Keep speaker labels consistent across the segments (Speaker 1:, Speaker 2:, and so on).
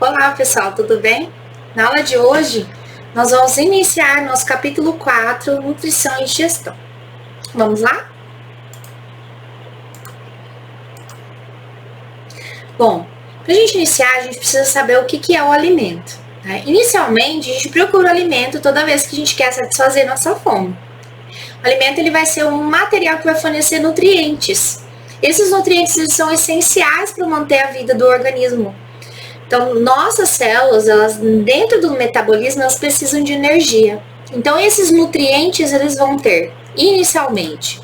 Speaker 1: Olá pessoal, tudo bem? Na aula de hoje, nós vamos iniciar nosso capítulo 4, Nutrição e Digestão. Vamos lá? Bom, para a gente iniciar, a gente precisa saber o que é o alimento. Né? Inicialmente, a gente procura o alimento toda vez que a gente quer satisfazer nossa fome. O alimento ele vai ser um material que vai fornecer nutrientes. Esses nutrientes eles são essenciais para manter a vida do organismo. Então, nossas células, elas dentro do metabolismo, elas precisam de energia. Então, esses nutrientes, eles vão ter, inicialmente,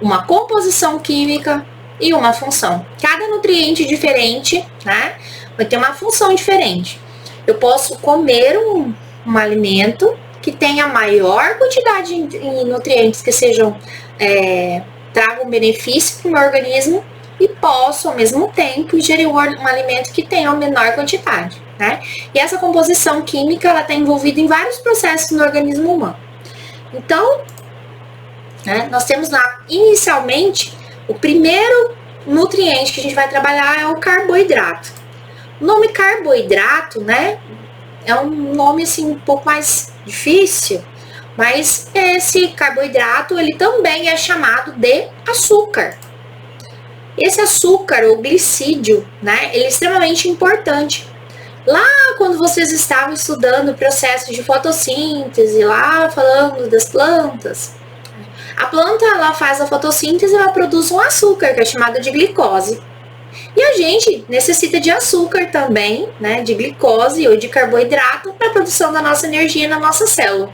Speaker 1: uma composição química e uma função. Cada nutriente diferente, né, vai ter uma função diferente. Eu posso comer um alimento que tenha maior quantidade de nutrientes que sejam, tragam benefício para o meu organismo, e posso, ao mesmo tempo, ingerir um alimento que tenha a menor quantidade, né? E essa composição química, ela está envolvida em vários processos no organismo humano. Então, né, nós temos lá, inicialmente, o primeiro nutriente que a gente vai trabalhar é o carboidrato. O nome carboidrato, né, é um nome, assim, um pouco mais difícil, mas esse carboidrato, ele também é chamado de açúcar. Esse açúcar, ou glicídio, né, ele é extremamente importante. Lá quando vocês estavam estudando o processo de fotossíntese, lá falando das plantas, a planta ela faz a fotossíntese e ela produz um açúcar, que é chamado de glicose. E a gente necessita de açúcar também, né, de glicose ou de carboidrato para a produção da nossa energia na nossa célula.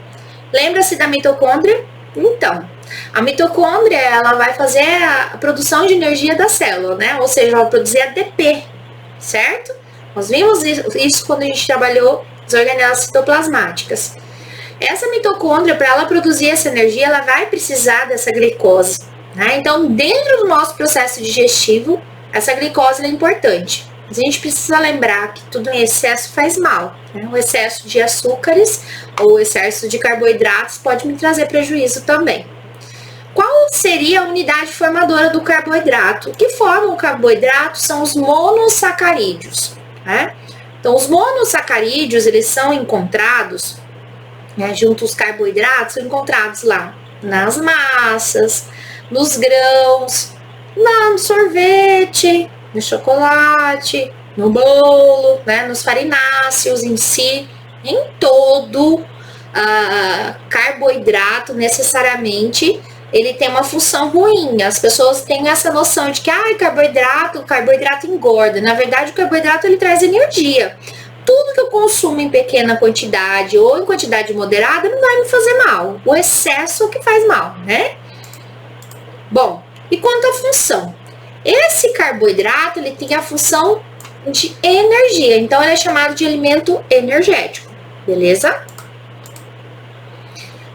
Speaker 1: Lembra-se da mitocôndria? Então, a mitocôndria, ela vai fazer a produção de energia da célula, né? Ou seja, ela vai produzir ADP, certo? Nós vimos isso quando a gente trabalhou as organelas citoplasmáticas. Essa mitocôndria, para ela produzir essa energia, ela vai precisar dessa glicose, né? Então, dentro do nosso processo digestivo, essa glicose é importante. Mas a gente precisa lembrar que tudo em excesso faz mal, né? O excesso de açúcares ou o excesso de carboidratos pode me trazer prejuízo também. Qual seria a unidade formadora do carboidrato? O que formam o carboidrato são os monossacarídeos, né? Então, os monossacarídeos, eles são encontrados, né, junto aos carboidratos, são encontrados lá nas massas, nos grãos, lá no sorvete, no chocolate, no bolo, né, nos farináceos em si, em todo carboidrato necessariamente ele tem uma função ruim. As pessoas têm essa noção de que carboidrato engorda. Na verdade, o carboidrato ele traz energia. Tudo que eu consumo em pequena quantidade ou em quantidade moderada não vai me fazer mal. O excesso é o que faz mal, né? Bom, e quanto à função? Esse carboidrato ele tem a função de energia. Então, ele é chamado de alimento energético. Beleza?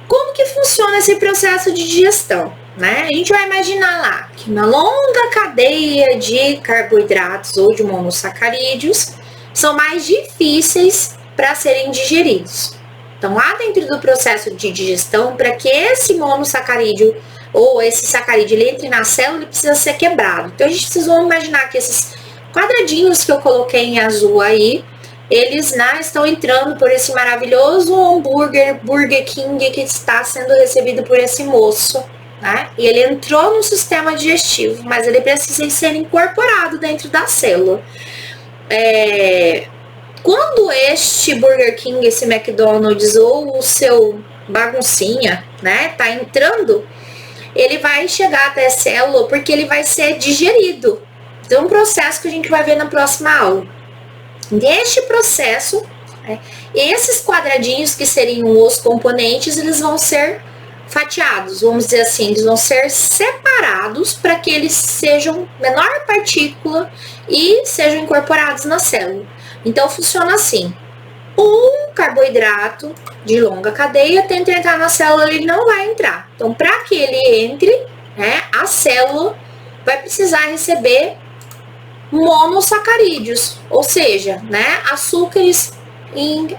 Speaker 1: Como que funciona esse processo de digestão, né? A gente vai imaginar lá que uma longa cadeia de carboidratos ou de monossacarídeos são mais difíceis para serem digeridos. Então, lá dentro do processo de digestão, para que esse monossacarídeo ou esse sacarídeo ele entre na célula, ele precisa ser quebrado. Então, a gente precisa imaginar que esses quadradinhos que eu coloquei em azul aí, eles estão entrando por esse maravilhoso hambúrguer Burger King que está sendo recebido por esse moço, né? E ele entrou no sistema digestivo, mas ele precisa ser incorporado dentro da célula. Quando este Burger King, esse McDonald's ou o seu baguncinha, né, tá entrando, ele vai chegar até a célula porque ele vai ser digerido. Então, é um processo que a gente vai ver na próxima aula. Neste processo, esses quadradinhos que seriam os componentes, eles vão ser fatiados, vamos dizer assim, eles vão ser separados para que eles sejam menor partícula e sejam incorporados na célula. Então, funciona assim. Um carboidrato de longa cadeia tenta entrar na célula, ele não vai entrar. Então, para que ele entre, né, a célula vai precisar receber monossacarídeos, ou seja, né, açúcares em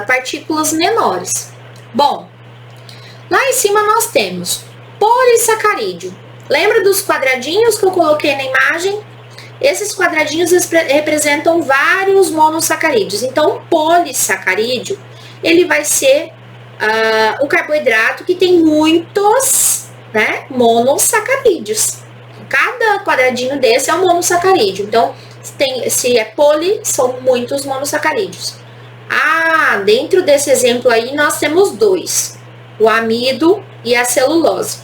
Speaker 1: partículas menores. Bom, lá em cima nós temos polissacarídeo. Lembra dos quadradinhos que eu coloquei na imagem? Esses quadradinhos representam vários monossacarídeos. Então, o polissacarídeo, ele vai ser o carboidrato que tem muitos, né, monossacarídeos. Cada quadradinho desse é um monossacarídeo. Então, se é poli, são muitos monossacarídeos. Dentro desse exemplo aí, nós temos dois. O amido e a celulose.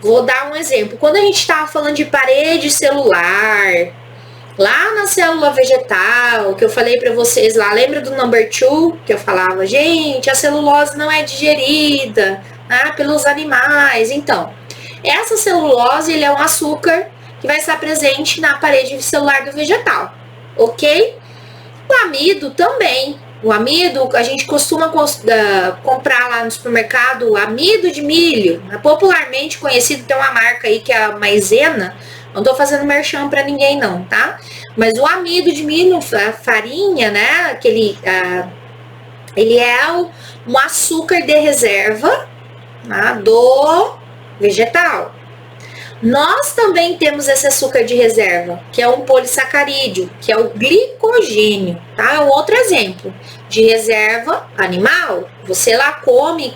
Speaker 1: Vou dar um exemplo. Quando a gente estava falando de parede celular, lá na célula vegetal, que eu falei para vocês lá, lembra do number 2? Que eu falava, gente, a celulose não é digerida, né, pelos animais. Então, essa celulose, ele é um açúcar que vai estar presente na parede celular do vegetal, ok? O amido também. O amido, a gente costuma comprar lá no supermercado amido de milho, popularmente conhecido, tem uma marca aí que é a Maizena. Não tô fazendo merchan pra ninguém não, tá? Mas o amido de milho, a farinha, né? Ele é um açúcar de reserva, tá, do vegetal. Nós também temos esse açúcar de reserva, que é um polissacarídeo, que é o glicogênio, tá? É um outro exemplo de reserva animal. Você lá come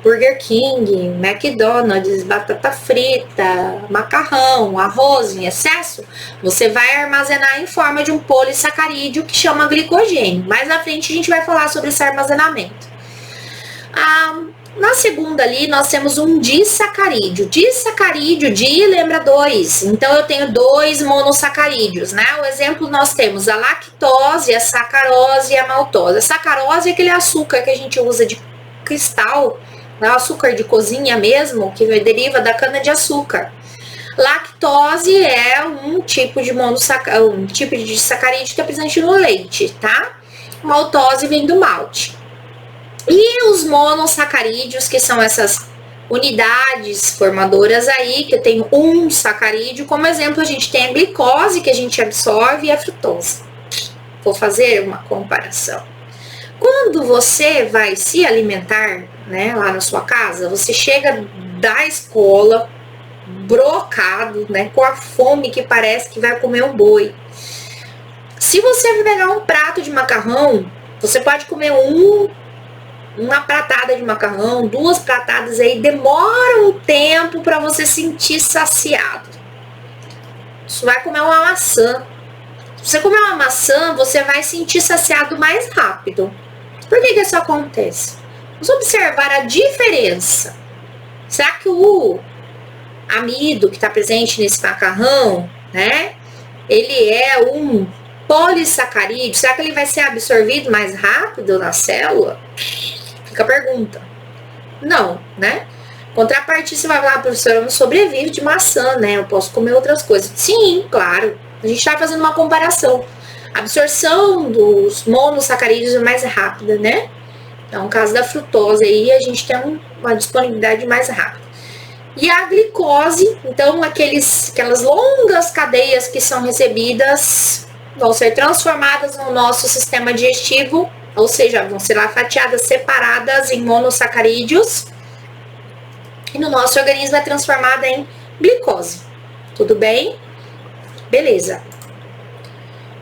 Speaker 1: Burger King, McDonald's, batata frita, macarrão, arroz em excesso, você vai armazenar em forma de um polissacarídeo que chama glicogênio. Mais à frente a gente vai falar sobre esse armazenamento. Na segunda ali, nós temos um disacarídeo. Disacarídeo, lembra 2. Então, eu tenho 2 monossacarídeos, né? O exemplo, nós temos a lactose, a sacarose e a maltose. A sacarose é aquele açúcar que a gente usa de cristal, né? Açúcar de cozinha mesmo, que deriva da cana-de-açúcar. Lactose é um tipo de sacarídeo que é presente no leite, tá? Maltose vem do malte. E os monossacarídeos, que são essas unidades formadoras aí, que eu tenho um sacarídeo, como exemplo, a gente tem a glicose, que a gente absorve, e a frutose. Vou fazer uma comparação. Quando você vai se alimentar, né, lá na sua casa, você chega da escola, brocado, né, com a fome que parece que vai comer um boi. Se você pegar um prato de macarrão, você pode comer uma pratada de macarrão, 2 pratadas aí, demora um tempo para você sentir saciado. Você vai comer uma maçã. Se você comer uma maçã, você vai sentir saciado mais rápido. Por que isso acontece? Vamos observar a diferença. Será que o amido que está presente nesse macarrão, né, ele é um polissacarídeo? Será que ele vai ser absorvido mais rápido na célula? Fica a pergunta. Não, né? Contrapartida, você vai falar, professora, eu não sobrevivo de maçã, né? Eu posso comer outras coisas. Sim, claro. A gente está fazendo uma comparação. A absorção dos monossacarídeos é mais rápida, né? Então, no caso da frutose aí, a gente tem uma disponibilidade mais rápida. E a glicose, então, aquelas longas cadeias que são recebidas vão ser transformadas no nosso sistema digestivo, ou seja, vão ser lá fatiadas, separadas em monossacarídeos, e no nosso organismo é transformada em glicose. Tudo bem? Beleza.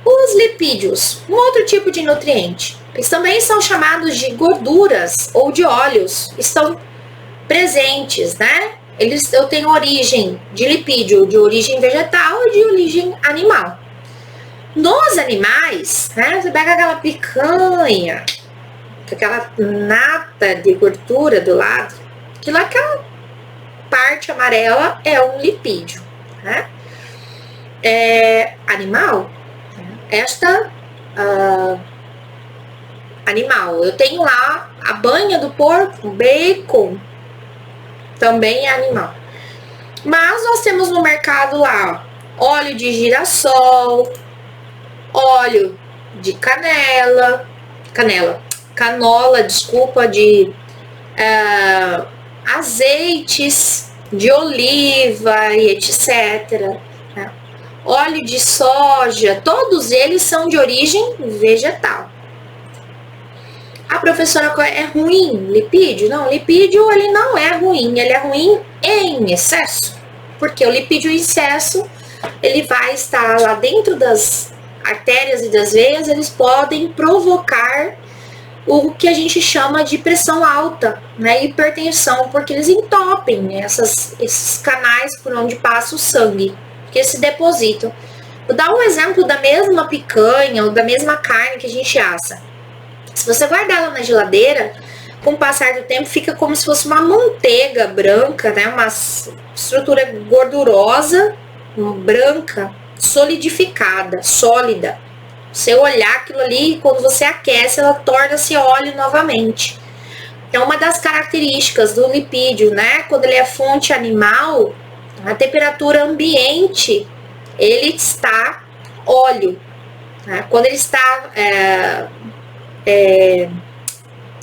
Speaker 1: Os lipídios, um outro tipo de nutriente, eles também são chamados de gorduras ou de óleos, estão presentes, né? Eu tenho origem de lipídio de origem vegetal e de origem animal. Nos animais, né, você pega aquela picanha, aquela nata de gordura do lado, aquela parte amarela é um lipídio, né? Animal, animal, eu tenho lá a banha do porco, bacon, também é animal. Mas nós temos no mercado lá óleo de girassol, óleo de canola, desculpa, de azeites de oliva e etc. Né? Óleo de soja, todos eles são de origem vegetal. A professora, é ruim lipídio? Não, lipídio ele não é ruim, ele é ruim em excesso. Porque o lipídio em excesso ele vai estar lá dentro das artérias e das veias, eles podem provocar o que a gente chama de pressão alta, né, hipertensão, porque eles entopem, né, esses canais por onde passa o sangue, que se depositam. Vou dar um exemplo da mesma picanha ou da mesma carne que a gente assa. Se você guardar ela na geladeira, com o passar do tempo fica como se fosse uma manteiga branca, né, uma estrutura gordurosa, branca, solidificada, sólida. Você olhar aquilo ali, quando você aquece, ela torna-se óleo novamente. É uma das características do lipídio, né? Quando ele é fonte animal, a temperatura ambiente, ele está óleo. Né? Quando ele está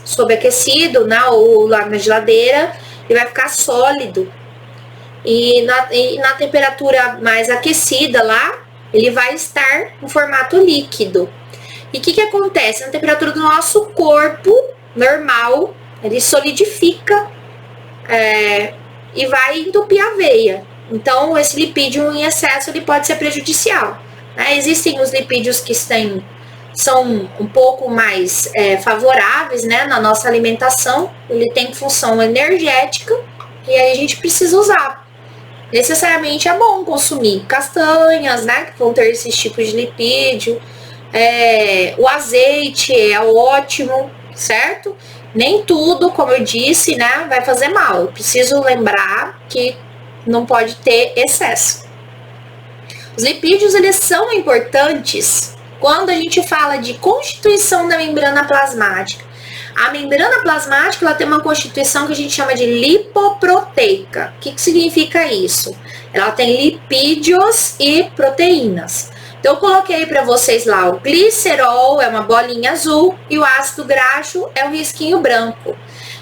Speaker 1: sobreaquecido, né? Ou lá na geladeira, ele vai ficar sólido. E na temperatura mais aquecida lá, ele vai estar em formato líquido. E o que acontece? Na temperatura do nosso corpo normal, ele solidifica e vai entupir a veia. Então, esse lipídio em excesso ele pode ser prejudicial. Né? Existem os lipídios que são um pouco mais favoráveis, né, na nossa alimentação. Ele tem função energética e aí a gente precisa usar. Necessariamente é bom consumir castanhas, né, que vão ter esses tipos de lipídio. O azeite é ótimo, certo? Nem tudo, como eu disse, né, vai fazer mal. Eu preciso lembrar que não pode ter excesso. Os lipídios, eles são importantes quando a gente fala de constituição da membrana plasmática. A membrana plasmática, ela tem uma constituição que a gente chama de lipoproteica. O que significa isso? Ela tem lipídios e proteínas. Então, eu coloquei para vocês lá o glicerol, é uma bolinha azul, e o ácido graxo é um risquinho branco.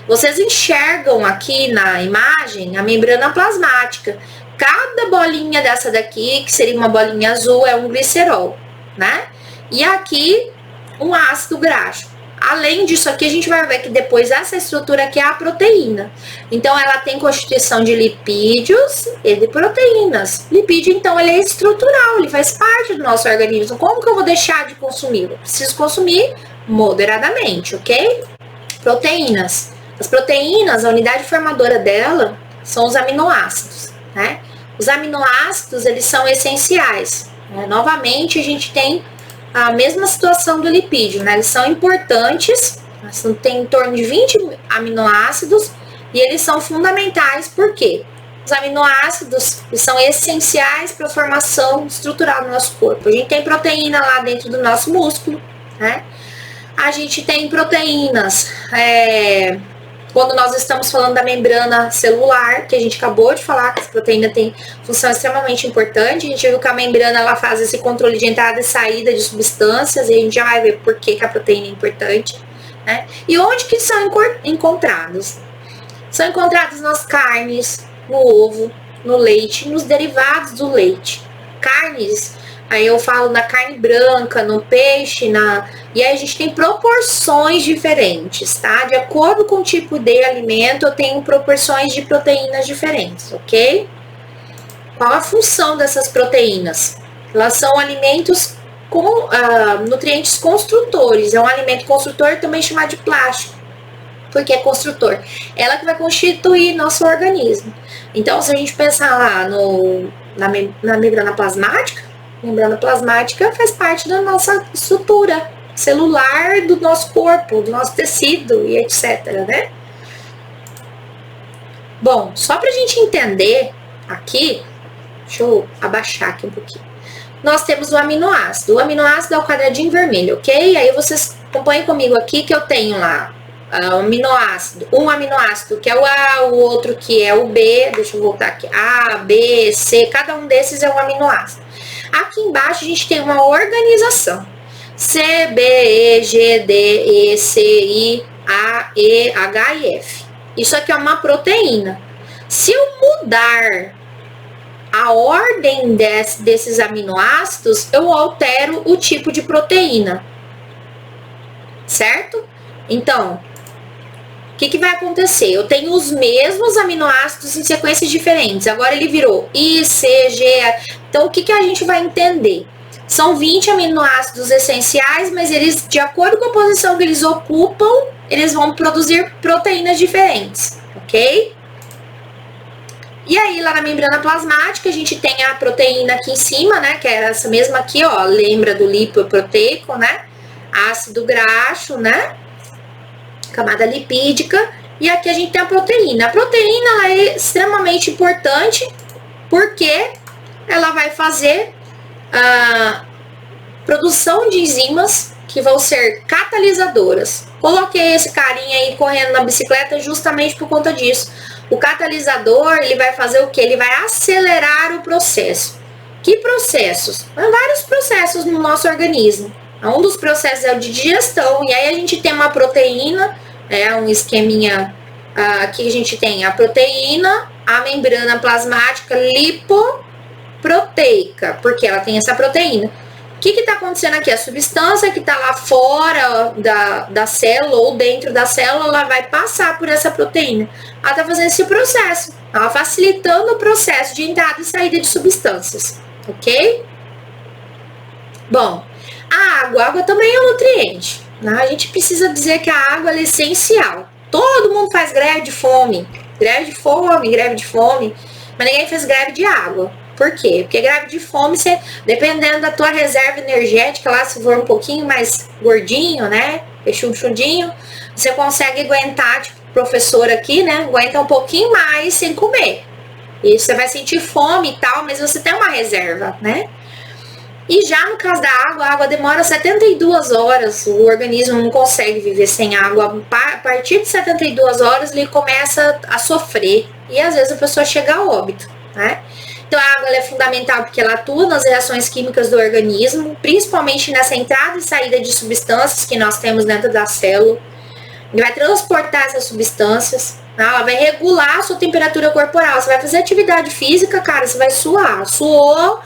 Speaker 1: Vocês enxergam aqui na imagem a membrana plasmática. Cada bolinha dessa daqui, que seria uma bolinha azul, é um glicerol, né? E aqui, um ácido graxo. Além disso aqui, a gente vai ver que depois essa estrutura aqui é a proteína. Então, ela tem constituição de lipídios e de proteínas. Lipídio, então, ele é estrutural, ele faz parte do nosso organismo. Como que eu vou deixar de consumi-lo? Preciso consumir moderadamente, ok? Proteínas. As proteínas, a unidade formadora dela são os aminoácidos, né? Os aminoácidos, eles são essenciais. Né? Novamente, a gente tem a mesma situação do lipídio, né? Eles são importantes, tem em torno de 20 aminoácidos e eles são fundamentais porque os aminoácidos são essenciais para a formação estrutural do nosso corpo. A gente tem proteína lá dentro do nosso músculo, né? A gente tem proteínas quando nós estamos falando da membrana celular, que a gente acabou de falar que a proteína tem função extremamente importante. A gente viu que a membrana ela faz esse controle de entrada e saída de substâncias, e a gente já vai ver por que a proteína é importante. Né? E onde que são encontrados? São encontrados nas carnes, no ovo, no leite, nos derivados do leite. Carnes, aí eu falo na carne branca, no peixe, e aí a gente tem proporções diferentes, tá? De acordo com o tipo de alimento, eu tenho proporções de proteínas diferentes, ok? Qual a função dessas proteínas? Elas são alimentos com nutrientes construtores. É um alimento construtor também chamado de plástico, porque é construtor. Ela que vai constituir nosso organismo. Então, se a gente pensar lá na membrana plasmática, a membrana plasmática faz parte da nossa estrutura celular do nosso corpo, do nosso tecido e etc, né? Bom, só pra gente entender aqui, deixa eu abaixar aqui um pouquinho. Nós temos o aminoácido. O aminoácido é o quadradinho vermelho, ok? Aí vocês acompanhem comigo aqui que eu tenho lá um aminoácido que é o A, o outro que é o B, deixa eu voltar aqui, A, B, C, cada um desses é um aminoácido. Aqui embaixo a gente tem uma organização. C, B, E, G, D, E, C, I, A, E, H e F. Isso aqui é uma proteína. Se eu mudar a ordem desses aminoácidos, eu altero o tipo de proteína. Certo? Então, que vai acontecer? Eu tenho os mesmos aminoácidos em sequências diferentes. Agora ele virou I, C, G. Então, o que a gente vai entender? São 20 aminoácidos essenciais, mas eles, de acordo com a posição que eles ocupam, eles vão produzir proteínas diferentes, ok? E aí, lá na membrana plasmática, a gente tem a proteína aqui em cima, né? Que é essa mesma aqui, ó. Lembra do lipoproteico, né? Ácido graxo, né? Camada lipídica. E aqui a gente tem a proteína. A proteína, ela é extremamente importante porque ela vai fazer a produção de enzimas que vão ser catalisadoras. Coloquei esse carinha aí correndo na bicicleta justamente por conta disso. O catalisador, ele vai fazer o quê? Ele vai acelerar o processo. Que processos? Vários processos no nosso organismo. Um dos processos é o de digestão, e aí a gente tem uma proteína, um esqueminha, aqui a gente tem a proteína, a membrana plasmática lipoproteica, porque ela tem essa proteína. O que está acontecendo aqui? A substância que está lá fora da célula ou dentro da célula, ela vai passar por essa proteína. Ela está fazendo esse processo, ela facilitando o processo de entrada e saída de substâncias, ok? Bom, a água também é um nutriente, né? A gente precisa dizer que a água é essencial. Todo mundo faz greve de fome, mas ninguém fez greve de água. Por quê? Porque greve de fome, você, dependendo da tua reserva energética, lá se for um pouquinho mais gordinho, né, peixudinho, você consegue aguentar, tipo, professor aqui, né, aguenta um pouquinho mais sem comer. E você vai sentir fome e tal, mas você tem uma reserva, né? E já no caso da água, a água demora 72 horas, o organismo não consegue viver sem água. A partir de 72 horas, ele começa a sofrer, e às vezes a pessoa chega a óbito, né? Então, a água é fundamental porque ela atua nas reações químicas do organismo, principalmente nessa entrada e saída de substâncias que nós temos dentro da célula. Ele vai transportar essas substâncias, ela vai regular a sua temperatura corporal. Você vai fazer atividade física, cara, você vai suar. Suou,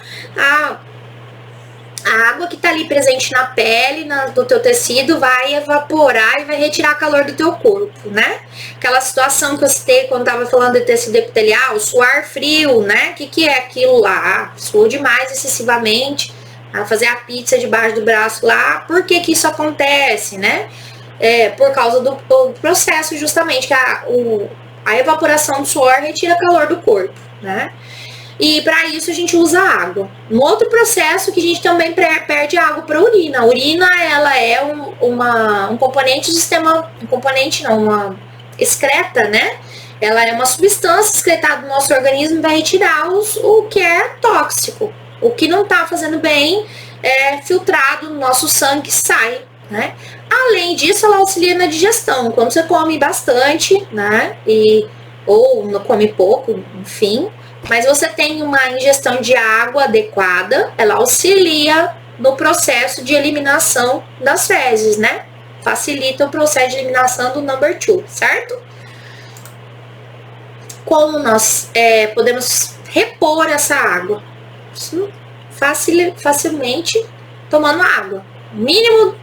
Speaker 1: a água que está ali presente na pele, do teu tecido, vai evaporar e vai retirar calor do teu corpo, né? Aquela situação que eu citei quando estava falando de tecido epitelial, suar frio, né? O que é aquilo lá? Suou demais excessivamente, a fazer a pizza debaixo do braço lá. Por que isso acontece, né? Por causa do processo justamente, que a evaporação do suor retira calor do corpo, né? E para isso a gente usa água. Um outro processo que a gente também perde água para a urina. A urina, ela é um componente do sistema, uma excreta, né? Ela é uma substância excretada no nosso organismo e vai retirar o que é tóxico. O que não está fazendo bem é filtrado no nosso sangue, sai, né? Além disso, ela auxilia na digestão. Quando você come bastante, né? Ou não come pouco, enfim, mas você tem uma ingestão de água adequada, ela auxilia no processo de eliminação das fezes, né? Facilita o processo de eliminação do number 2, certo? Como nós podemos repor essa água? Facilmente tomando água. Mínimo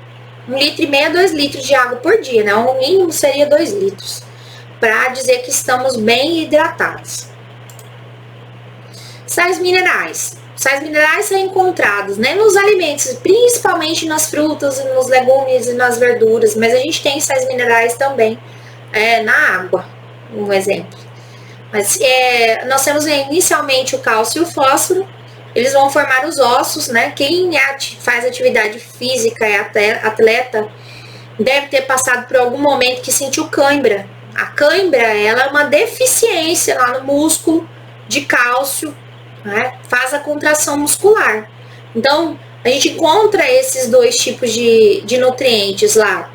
Speaker 1: 1,5 litro, 2 litros de água por dia, né? O mínimo seria 2 litros, para dizer que estamos bem hidratados. Sais minerais. Sais minerais são encontrados, né, nos alimentos, principalmente nas frutas, nos legumes e nas verduras, mas a gente tem sais minerais também na água, um exemplo. Mas nós temos inicialmente o cálcio e o fósforo, eles vão formar os ossos, né? Quem faz atividade física, atleta, deve ter passado por algum momento que sentiu cãibra. A cãibra, ela é uma deficiência lá no músculo de cálcio, né? Faz a contração muscular. Então, a gente encontra esses dois tipos de nutrientes lá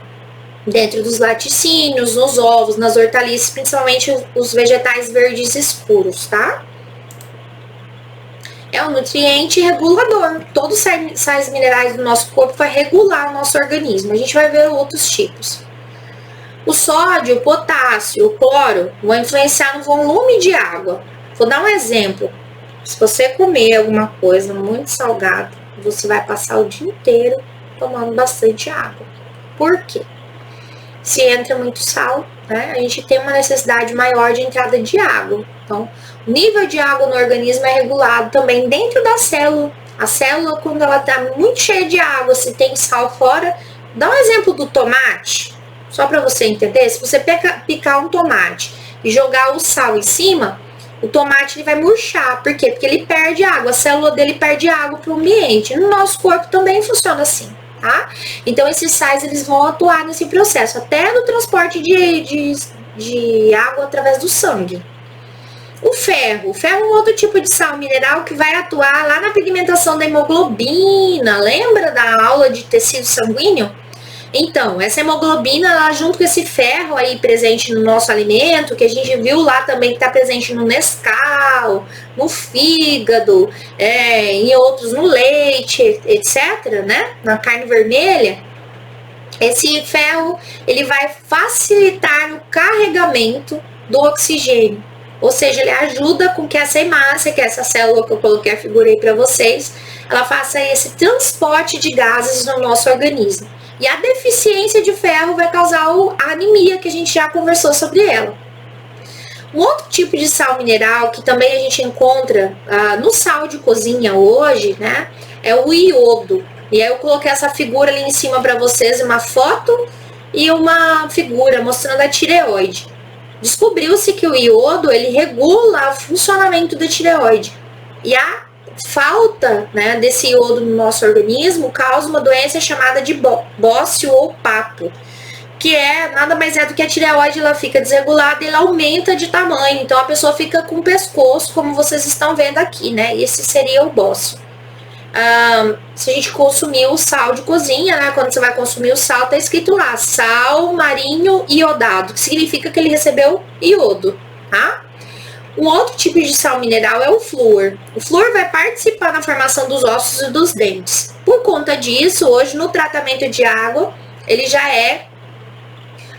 Speaker 1: dentro dos laticínios, nos ovos, nas hortaliças, principalmente os vegetais verdes escuros, tá? É um nutriente regulador. Todos os sais minerais do nosso corpo vai regular o nosso organismo. A gente vai ver outros tipos. O sódio, o potássio, o cloro vão influenciar no volume de água. Vou dar um exemplo. Se você comer alguma coisa muito salgada, você vai passar o dia inteiro tomando bastante água. Por quê? se entra muito sal, né, a gente tem uma necessidade maior de entrada de água. Então, o nível de água no organismo é regulado também dentro da célula. A célula, quando ela está muito cheia de água, se tem sal fora, dá um exemplo do tomate, só para você entender. Se você picar um tomate e jogar o sal em cima, o tomate ele vai murchar. Por quê? Porque ele perde água, a célula dele perde água para o ambiente. No nosso corpo também funciona assim, tá? Então, esses sais eles vão atuar nesse processo, até no transporte de água através do sangue. O ferro é um outro tipo de sal mineral que vai atuar lá na pigmentação da hemoglobina. Lembra da aula de tecido sanguíneo? Então, essa hemoglobina, ela, junto com esse ferro aí presente no nosso alimento, que a gente viu lá também que está presente no Nescau, no fígado, em outros, no leite, etc., né? Na carne vermelha, esse ferro, ele vai facilitar o carregamento do oxigênio. Ou seja, ele ajuda com que essa hemácia, que é essa célula que eu coloquei a figura aí para vocês, ela faça esse transporte de gases no nosso organismo. E a deficiência de ferro vai causar a anemia, que a gente já conversou sobre ela. Um outro tipo de sal mineral que também a gente encontra no sal de cozinha hoje, né, é o iodo. E aí eu coloquei essa figura ali em cima para vocês, uma foto e uma figura mostrando a tireoide. Descobriu-se que o iodo, ele regula o funcionamento da tireoide. E a falta, né, desse iodo no nosso organismo causa uma doença chamada de bócio ou papo, que nada mais é do que a tireoide, ela fica desregulada e ela aumenta de tamanho. Então a pessoa fica com o pescoço, como vocês estão vendo aqui, né? Esse seria o bócio. Se a gente consumir o sal de cozinha, né, quando você vai consumir o sal, tá escrito lá, sal marinho iodado, que significa que ele recebeu iodo, tá? Um outro tipo de sal mineral é o flúor. O flúor vai participar na formação dos ossos e dos dentes. Por conta disso, hoje no tratamento de água, ele já é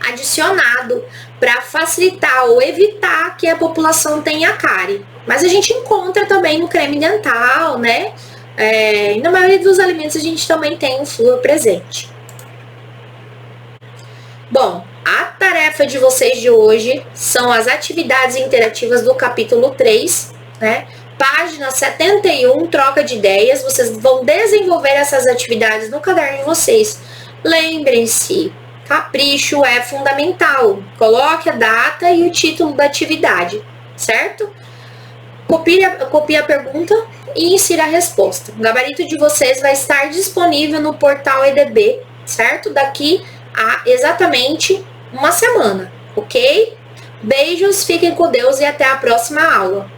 Speaker 1: adicionado para facilitar ou evitar que a população tenha cárie. Mas a gente encontra também no creme dental, né? E na maioria dos alimentos a gente também tem o flúor presente. Bom, a tarefa de vocês de hoje são as atividades interativas do capítulo 3, né? Página 71, troca de ideias. Vocês vão desenvolver essas atividades no caderno de vocês. Lembrem-se, capricho é fundamental. Coloque a data e o título da atividade, certo? Copie a pergunta e insira a resposta. O gabarito de vocês vai estar disponível no portal EDB, certo? Daqui a exatamente uma semana, ok? Beijos, fiquem com Deus e até a próxima aula.